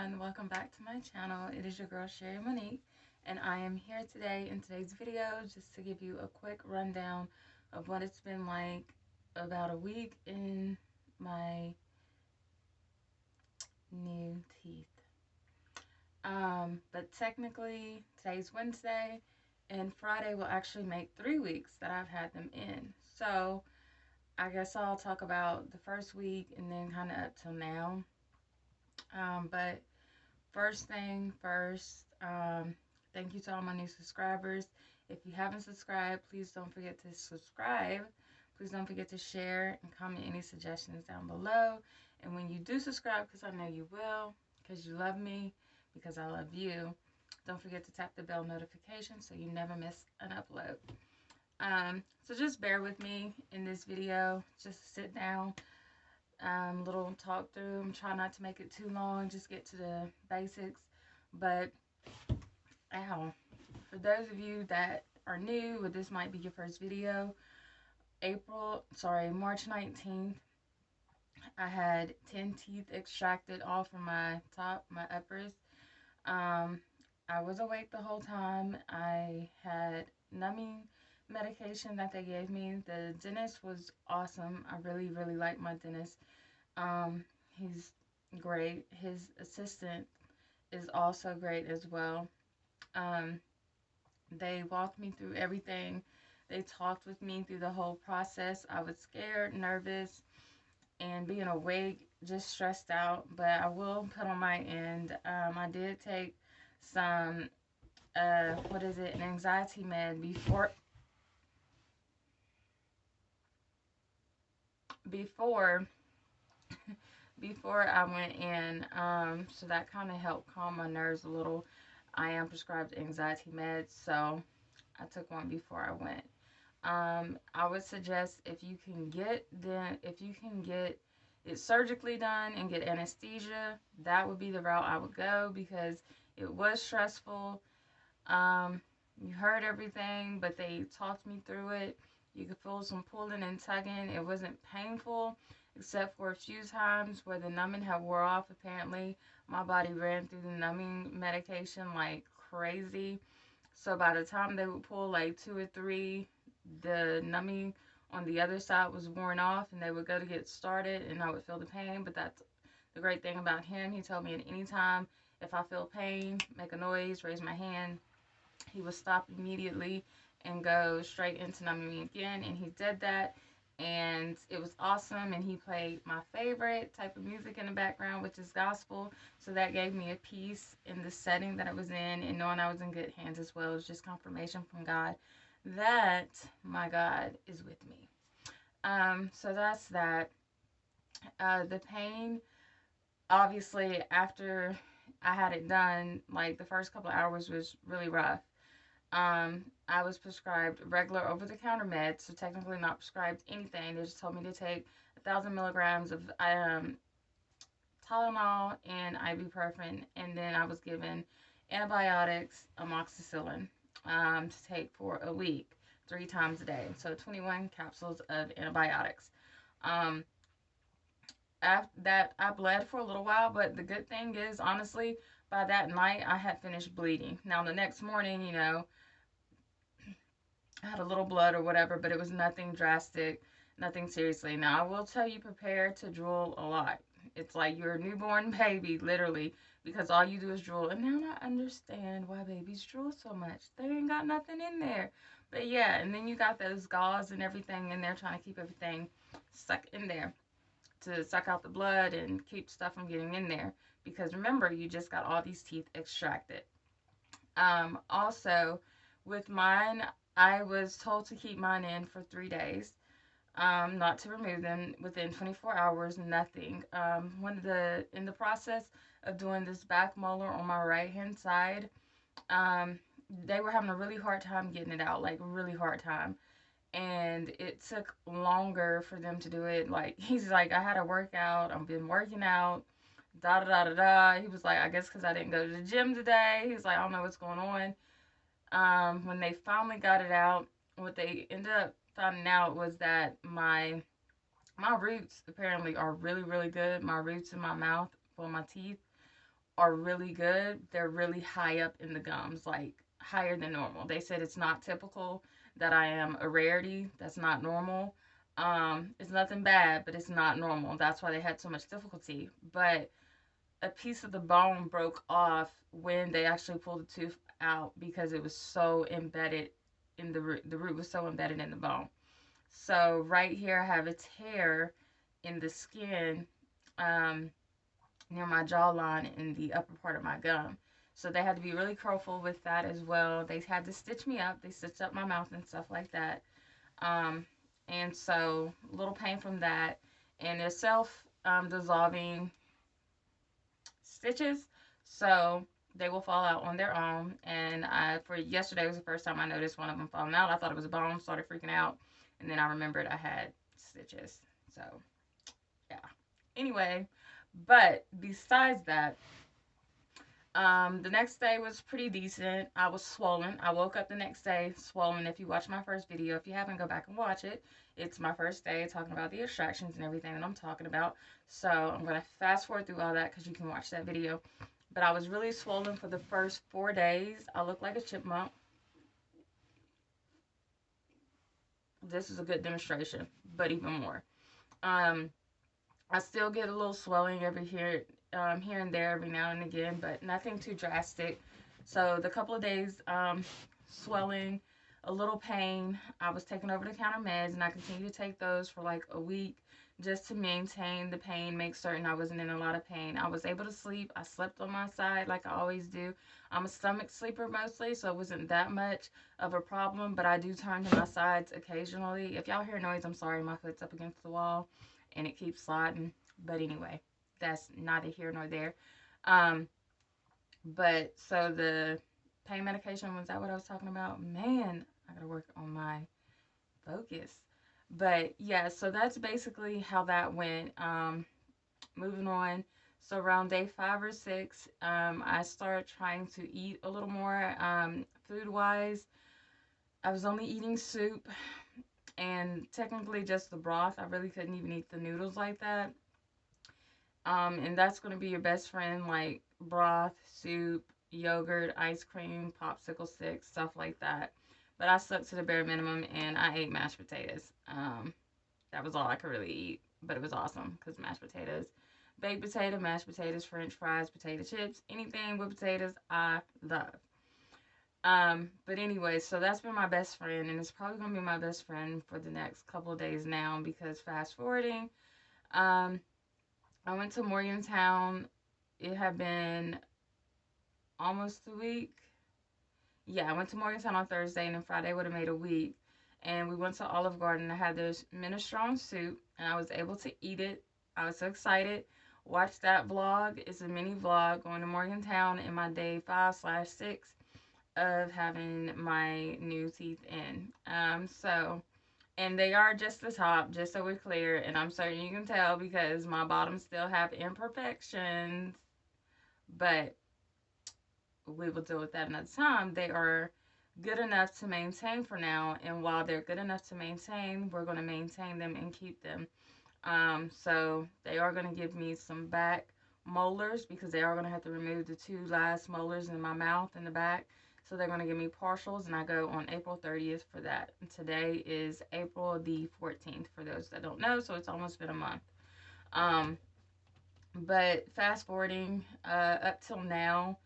everyone, welcome back to my channel. It is your girl Sherry Monique, and I am here today in today's video just to give you a quick rundown of what it's been like about a week in my new teeth. But technically today's Wednesday, and Friday will actually make 3 weeks that I've had them in. So I guess I'll talk about the first week and then kind of up till now. But first thing first, thank you to all my new subscribers. If you haven't subscribed, please don't forget to subscribe. Please don't forget to share and comment any suggestions down below. And when you do subscribe, because I know you will, because you love me, because I love you, don't forget to tap the bell notification so you never miss an upload. So just bear with me in this video. Just sit down. Little talk through. I'm trying not to make it too long, just get to the basics. But ow, for those of you that are new, or this might be your first video, March 19th, I had 10 teeth extracted off from my uppers. I was awake the whole time. I had numbing medication that they gave me. The dentist was awesome. I really like my dentist. He's great. His assistant is also great as well. They walked me through everything. They talked with me through the whole process. I was scared, nervous, and being awake, just stressed out. But I will put on my end. I did take some, an anxiety med before before I went in, so that kind of helped calm my nerves a little. I am prescribed anxiety meds, so I took one before I went. I would suggest if you can get it surgically done and get anesthesia, that would be the route I would go, because it was stressful. You heard everything, but they talked me through it. You could feel some pulling and tugging. It wasn't painful, except for a few times where the numbing had wore off. Apparently, my body ran through the numbing medication like crazy. So by the time they would pull like 2 or 3, the numbing on the other side was worn off, and they would go to get started, and I would feel the pain. But that's the great thing about him. He told me at any time, if I feel pain, make a noise, raise my hand. He would stop immediately and go straight into numbing me again, and he did that, and it was awesome. And he played my favorite type of music in the background, which is gospel, so that gave me a peace in the setting that I was in, and knowing I was in good hands as well. It was just confirmation from God that my God is with me. So that's that. The pain, obviously, after I had it done, like the first couple of hours was really rough. I was prescribed regular over-the-counter meds, so technically not prescribed anything. They just told me to take 1,000 milligrams of Tylenol and ibuprofen, and then I was given antibiotics, amoxicillin, to take for a week, 3 times a day. So 21 capsules of antibiotics. After that, I bled for a little while, but the good thing is, honestly, by that night, I had finished bleeding. Now, the next morning, I had a little blood or whatever, but it was nothing drastic, nothing seriously. Now, I will tell you, prepare to drool a lot. It's like you're a newborn baby, literally, because all you do is drool. And now I understand why babies drool so much. They ain't got nothing in there. But yeah, and then you got those gauze and everything in there, trying to keep everything stuck in there to suck out the blood and keep stuff from getting in there. Because remember, you just got all these teeth extracted. Also, with mine, I was told to keep mine in for 3 days, not to remove them within 24 hours, nothing. In the process of doing this back molar on my right hand side, they were having a really hard time getting it out, like really hard time. And it took longer for them to do it. Like, he's like, I had a workout, I've been working out, da da da da da. He was like, I guess because I didn't go to the gym today. He's like, I don't know what's going on. When they finally got it out, what they ended up finding out was that my roots apparently are really good. My roots in my mouth for my teeth are really good. They're really high up in the gums, like higher than normal. They said it's not typical that I am a rarity. That's not normal. It's nothing bad, but it's not normal. That's why they had so much difficulty. But a piece of the bone broke off when they actually pulled the tooth out because it was so embedded in the root. The root was so embedded in the bone. So right here, I have a tear in the skin, um, near my jawline in the upper part of my gum. So they had to be really careful with that as well. They had to stitch me up. They stitched up my mouth and stuff like that. Um, and so a little pain from that. And they're self dissolving stitches. So they will fall out on their own. And for yesterday was the first time I noticed one of them falling out. I thought it was a bone, started freaking out. And then I remembered I had stitches. So, yeah. Anyway, but besides that, the next day was pretty decent. I was swollen. I woke up the next day swollen. If you watch my first video, if you haven't, go back and watch it. It's my first day talking about the extractions and everything that I'm talking about. So I'm going to fast forward through all that because you can watch that video. But I was really swollen for the first 4 days. I looked like a chipmunk. This is a good demonstration, but even more. I still get a little swelling here and there every now and again, but nothing too drastic. So the couple of days, swelling, a little pain. I was taking over-the-counter meds, and I continued to take those for like a week just to maintain the pain, make certain I wasn't in a lot of pain. I was able to sleep. I slept on my side like I always do. I'm a stomach sleeper mostly, so it wasn't that much of a problem, but I do turn to my sides occasionally. If y'all hear noise, I'm sorry. My foot's up against the wall, and it keeps sliding. But anyway, that's neither here nor there. But so the pain medication, was that what I was talking about? Man, I gotta work on my focus. But yeah, so that's basically how that went. Moving on. So around day 5 or 6, I started trying to eat a little more food wise. I was only eating soup and technically just the broth. I really couldn't even eat the noodles like that. And that's going to be your best friend, like broth, soup, yogurt, ice cream, popsicle sticks, stuff like that. But I stuck to the bare minimum and I ate mashed potatoes. That was all I could really eat, but it was awesome because mashed potatoes, baked potato, mashed potatoes, french fries, potato chips, anything with potatoes, I love. But anyway, so that's been my best friend, and it's probably gonna be my best friend for the next couple of days now because fast forwarding, um, I went to Morgantown. It had been almost a week. Yeah, I went to Morgantown on Thursday, and then Friday would have made a week. And we went to Olive Garden. I had this minestrone soup, and I was able to eat it. I was so excited. Watch that vlog. It's a mini vlog going to Morgantown in my day 5/6 of having my new teeth in. And they are just the top, just so we're clear. And I'm certain you can tell because my bottoms still have imperfections. But we will deal with that another time. They are good enough to maintain for now. And while they're good enough to maintain, we're going to maintain them and keep them. So they are going to give me some back molars because they are going to have to remove the 2 last molars in my mouth in the back. So they're going to give me partials, and I go on April 30th for that. And today is April the 14th for those that don't know, so it's almost been a month. But fast forwarding up till now,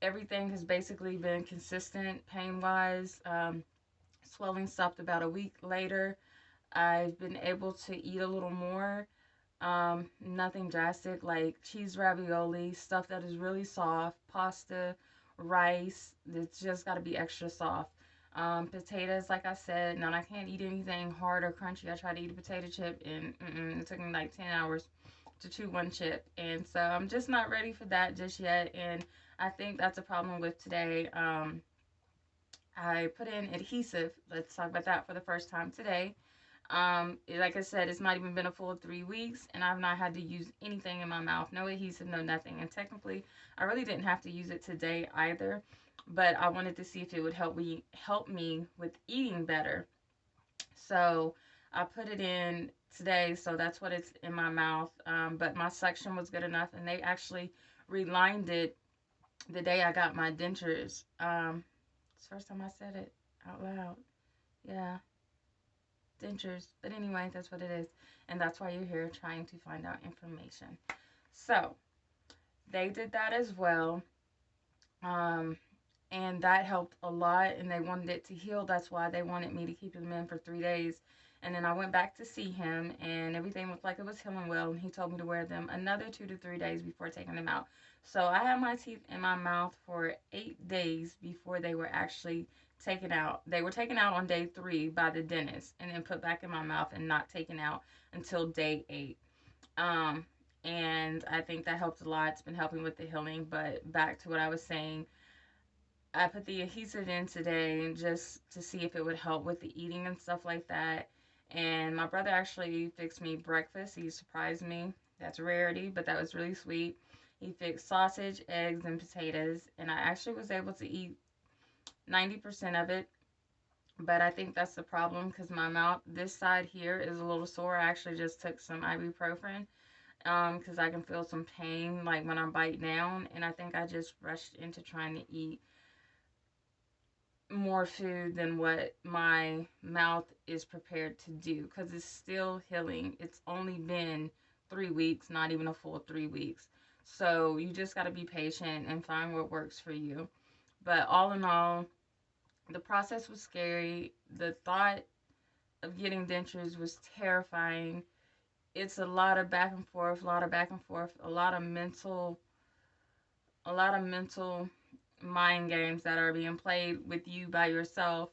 everything has basically been consistent pain-wise. Swelling stopped about a week later. I've been able to eat a little more. Nothing drastic like cheese ravioli, stuff that is really soft, pasta, rice. It's just got to be extra soft. Potatoes, like I said, now I can't eat anything hard or crunchy. I tried to eat a potato chip and it took me like 10 hours to chew one chip. And so I'm just not ready for that just yet. And I think that's a problem with today. I put in adhesive. Let's talk about that for the first time today. Like I said, it's not even been a full 3 weeks, and I've not had to use anything in my mouth. No adhesive, no nothing. And technically, I really didn't have to use it today either, but I wanted to see if it would help me with eating better. So I put it in today, so that's what it's in my mouth. But my suction was good enough, and they actually relined it the day I got my dentures. It's the first time I said it out loud. Yeah, dentures. But anyway, that's what it is. And that's why you're here trying to find out information. So, they did that as well. Um, and that helped a lot, and they wanted it to heal. That's why they wanted me to keep him in for 3 days. And then I went back to see him, and everything looked like it was healing well, and he told me to wear them another 2 to 3 days before taking them out. So I had my teeth in my mouth for 8 days before they were actually taken out. They were taken out on day 3 by the dentist and then put back in my mouth and not taken out until day 8. um and I think that helped a lot. It's been helping with the healing. But back to what I was saying, I put the adhesive in today just to see if it would help with the eating and stuff like that. And my brother actually fixed me breakfast. He surprised me. That's a rarity, but that was really sweet. He fixed sausage, eggs, and potatoes, and I actually was able to eat 90% of it. But I think that's the problem because my mouth, this side here, is a little sore. I actually just took some ibuprofen because I can feel some pain like when I bite down, and I think I just rushed into trying to eat more food than what my mouth is prepared to do because it's still healing. It's only been 3 weeks, not even a full 3 weeks. So you just got to be patient and find what works for you. But all in all, the process was scary. The thought of getting dentures was terrifying. It's a lot of back and forth, a lot of back and forth, a lot of mental mind games that are being played with you by yourself.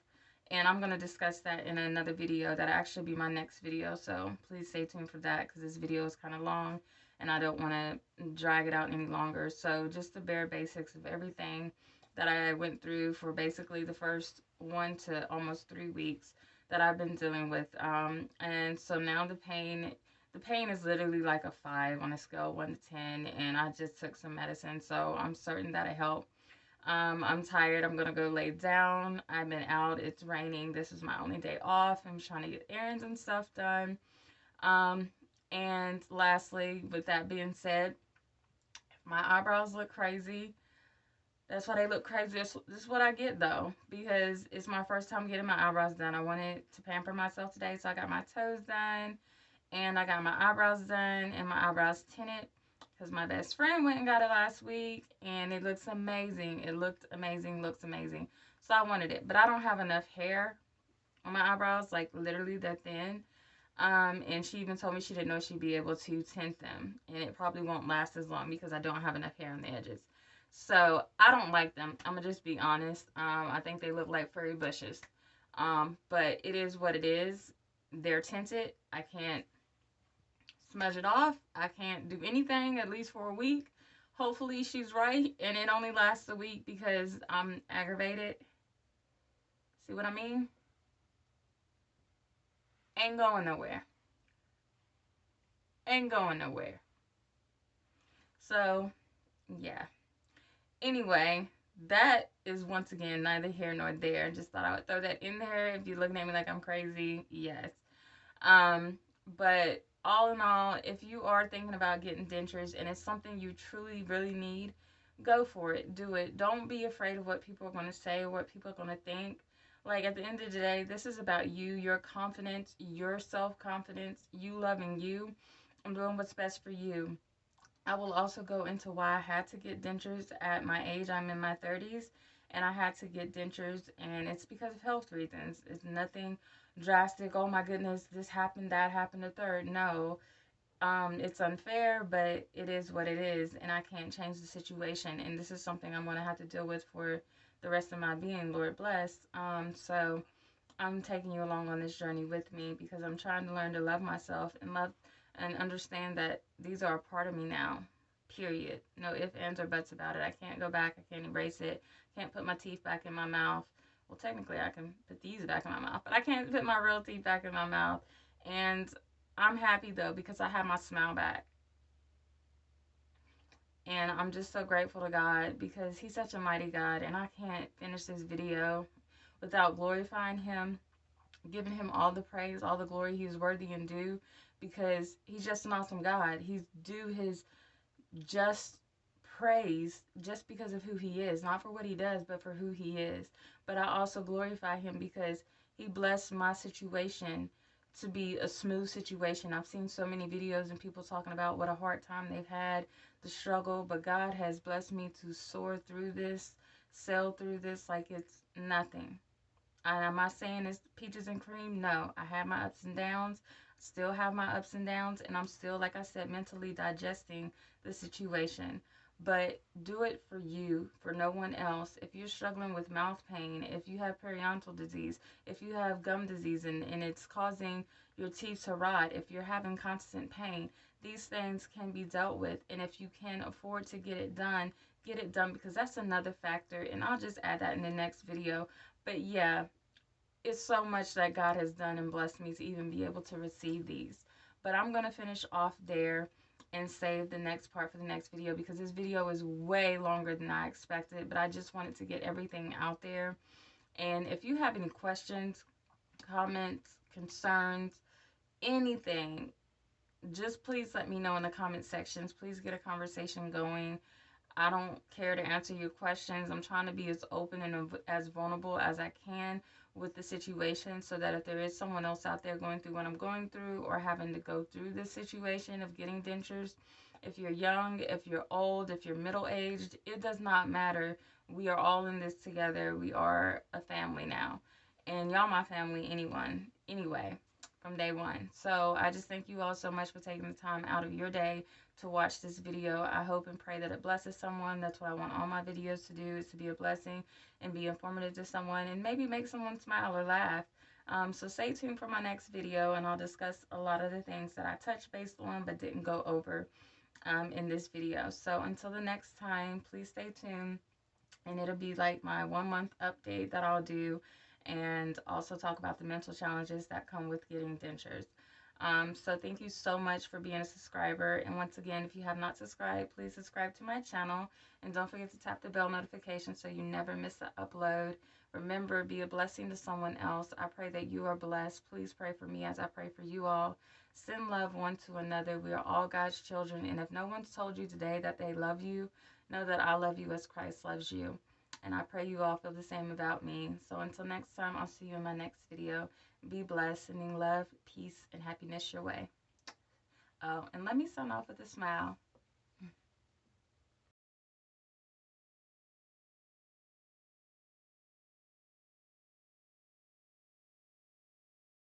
And I'm going to discuss that in another video. That'll actually be my next video. So please stay tuned for that because this video is kind of long and I don't want to drag it out any longer. So just the bare basics of everything that I went through for basically the first 1 to almost 3 weeks that I've been dealing with. And so now the pain is literally like a 5 on a scale of 1 to 10, and I just took some medicine, so I'm certain that it helped. I'm tired. I'm gonna go lay down. I've been out. It's raining. This is my only day off. I'm trying to get errands and stuff done. Um, and lastly, with that being said, if my eyebrows look crazy, that's why they look crazy. This is what I get though, because it's my first time getting my eyebrows done. I wanted to pamper myself today, so I got my toes done and I got my eyebrows done and my eyebrows tinted because my best friend went and got it last week and it looks amazing. It looked amazing, looks amazing. So I wanted it, but I don't have enough hair on my eyebrows, like literally they're thin. And she even told me she didn't know she'd be able to tint them, and it probably won't last as long because I don't have enough hair on the edges. So I don't like them. I'm gonna just be honest. I think they look like furry bushes. But it is what it is. They're tinted. I can't smudge it off. I can't do anything at least for a week. Hopefully she's right and it only lasts a week because I'm aggravated. See what I mean? Ain't going nowhere. Ain't going nowhere. So, yeah. Anyway, that is once again neither here nor there. Just thought I would throw that in there. If you're looking at me like I'm crazy, yes. Um, but all in all, if you are thinking about getting dentures and it's something you truly, really need, go for it. Do it. Don't be afraid of what people are going to say or what people are going to think. Like, at the end of the day, this is about you, your confidence, your self confidence, you loving you, and doing what's best for you. I will also go into why I had to get dentures at my age. I'm in my 30s and I had to get dentures, and it's because of health reasons. It's nothing drastic. Oh my goodness, this happened, that happened, the third. No, it's unfair, but it is what it is, and I can't change the situation. And this is something I'm going to have to deal with for the rest of my being, Lord bless. So I'm taking you along on this journey with me because I'm trying to learn to love myself and love and understand that these are a part of me now. Period. No ifs, ands, or buts about it. I can't go back. I can't erase it. Can't put my teeth back in my mouth. Well, technically, I can put these back in my mouth, but I can't put my real teeth back in my mouth. And I'm happy though because I have my smile back. And I'm just so grateful to God because He's such a mighty God. And I can't finish this video without glorifying Him, giving Him all the praise, all the glory He is worthy and due, because He's just an awesome God. He's due His just praise just because of who he is, not for what he does, but for who he is. But I also glorify him because he blessed my situation to be a smooth situation. I've seen so many videos and people talking about what a hard time they've had, the struggle, but God has blessed me to soar through this, sail through this like it's nothing. And am I saying it's peaches and cream? No. I have my ups and downs, still have my ups and downs, and I'm still, like I said, mentally digesting the situation. But do it for you, for no one else. If you're struggling with mouth pain, if you have periodontal disease, if you have gum disease and it's causing your teeth to rot, if you're having constant pain, these things can be dealt with. And if you can afford to get it done because that's another factor. And I'll just add that in the next video. But yeah, it's so much that God has done and blessed me to even be able to receive these. But I'm going to finish off there and save the next part for the next video because this video is way longer than I expected, but I just wanted to get everything out there. And if you have any questions, comments, concerns, anything, just please let me know in the comment sections. Please get a conversation going. I don't care to answer your questions. I'm trying to be as open and as vulnerable as I can with the situation so that if there is someone else out there going through what I'm going through or having to go through this situation of getting dentures, if you're young, if you're old, if you're middle-aged, it does not matter. We are all in this together. We are a family now. And y'all my family anyway, from day one. So I just thank you all so much for taking the time out of your day to watch this video. I hope and pray that it blesses someone. That's what I want all my videos to do, is to be a blessing and be informative to someone and maybe make someone smile or laugh. So stay tuned for my next video, and I'll discuss a lot of the things that I touched base on but didn't go over in this video. So until the next time, please stay tuned, and it'll be like my 1 month update that I'll do, and also talk about the mental challenges that come with getting dentures. So thank you so much for being a subscriber. And once again, if you have not subscribed, please subscribe to my channel. And don't forget to tap the bell notification so you never miss an upload. Remember, be a blessing to someone else. I pray that you are blessed. Please pray for me as I pray for you all. Send love one to another. We are all God's children. And if no one's told you today that they love you, know that I love you as Christ loves you. And I pray you all feel the same about me. So until next time, I'll see you in my next video. Be blessed, sending love, peace, and happiness your way. Oh, and let me sign off with a smile.